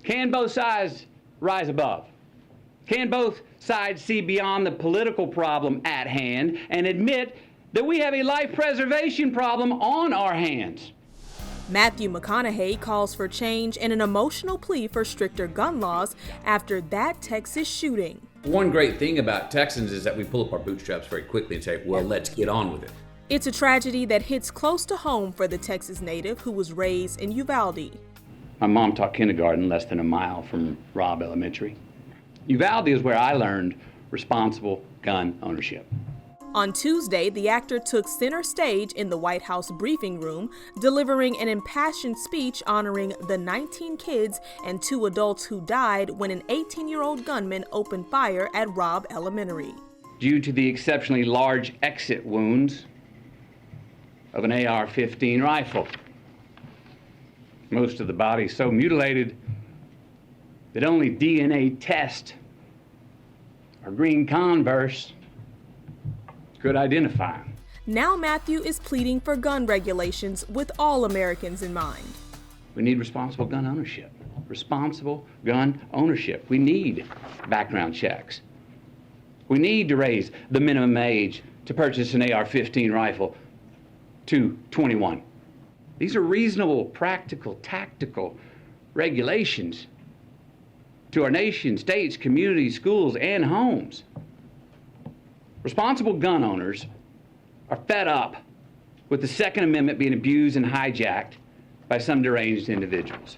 Can both sides rise above? Can both sides see beyond the political problem at hand and admit that we have a life preservation problem on our hands? Matthew McConaughey calls for change in an emotional plea for stricter gun laws after that Texas shooting. One great thing about Texans is that we pull up our bootstraps very quickly and say, well, let's get on with it. It's a tragedy that hits close to home for the Texas native who was raised in Uvalde. My mom taught kindergarten less than a mile from Robb Elementary. Uvalde is where I learned responsible gun ownership. On Tuesday, the actor took center stage in the White House briefing room, delivering an impassioned speech honoring the 19 kids and 2 adults who died when an 18-year-old gunman opened fire at Robb Elementary. Due to the exceptionally large exit wounds of an AR-15 rifle. Most of the body so mutilated that only DNA test or green Converse could identify him. Now Matthew is pleading for gun regulations with all Americans in mind. We need responsible gun ownership. Responsible gun ownership. We need background checks. We need to raise the minimum age to purchase an AR-15 rifle to 21. These are reasonable, practical, tactical regulations to our nation, states, communities, schools, and homes. Responsible gun owners are fed up with the Second Amendment being abused and hijacked by some deranged individuals.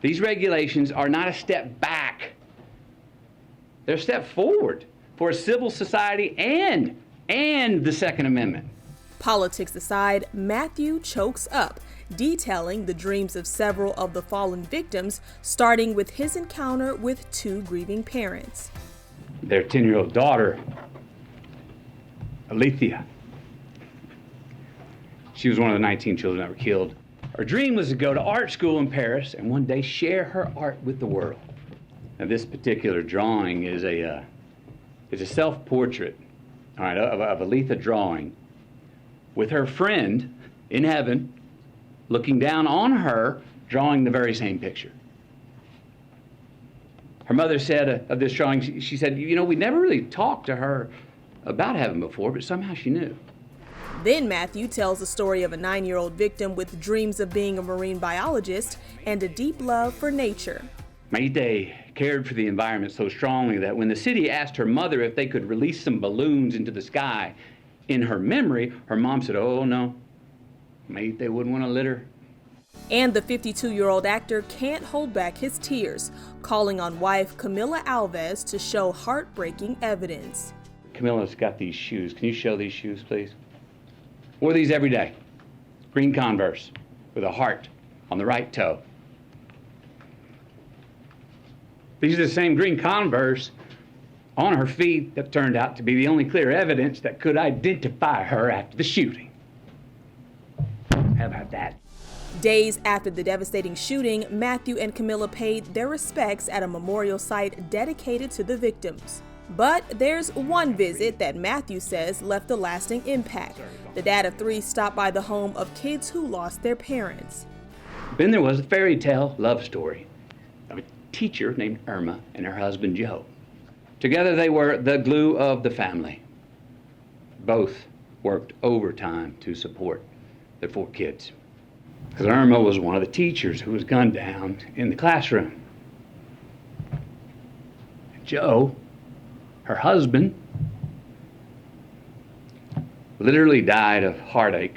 These regulations are not a step back. They're a step forward for a civil society and the Second Amendment. Politics aside, Matthew chokes up, detailing the dreams of several of the fallen victims, starting with his encounter with 2 grieving parents. Their 10-year-old daughter, Alethea. She was one of the 19 children that were killed. Her dream was to go to art school in Paris and one day share her art with the world. Now, this particular drawing is a self-portrait, all right, of Alethea drawing with her friend in heaven looking down on her, drawing the very same picture. Her mother said of this drawing, she said, you know, we never really talked to her about heaven before, but somehow she knew. Then Matthew tells the story of a 9-year-old victim with dreams of being a marine biologist and a deep love for nature. Maite cared for the environment so strongly that when the city asked her mother if they could release some balloons into the sky, in her memory, her mom said, oh no, Maite wouldn't want to litter. And the 52-year-old actor can't hold back his tears, calling on wife Camila Alves to show heartbreaking evidence. Camilla's got these shoes. Can you show these shoes, please? Wore these every day. Green Converse with a heart on the right toe. These are the same green Converse on her feet that turned out to be the only clear evidence that could identify her after the shooting. How about that? Days after the devastating shooting, Matthew and Camila paid their respects at a memorial site dedicated to the victims. But there's one visit that Matthew says left a lasting impact. The dad of 3 stopped by the home of kids who lost their parents. Then there was a fairy tale love story of a teacher named Irma and her husband Joe. Together they were the glue of the family. Both worked overtime to support their 4 kids. Because Irma was one of the teachers who was gunned down in the classroom. Joe, her husband, literally died of heartache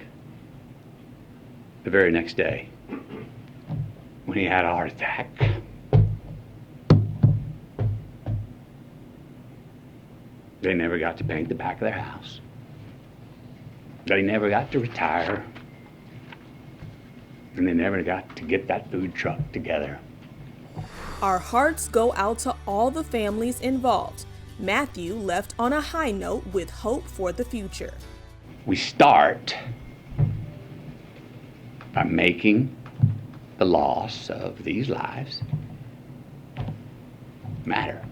the very next day when he had a heart attack. They never got to paint the back of their house. They never got to retire. And they never got to get that food truck together. Our hearts go out to all the families involved. Matthew left on a high note with hope for the future. We start by making the loss of these lives matter.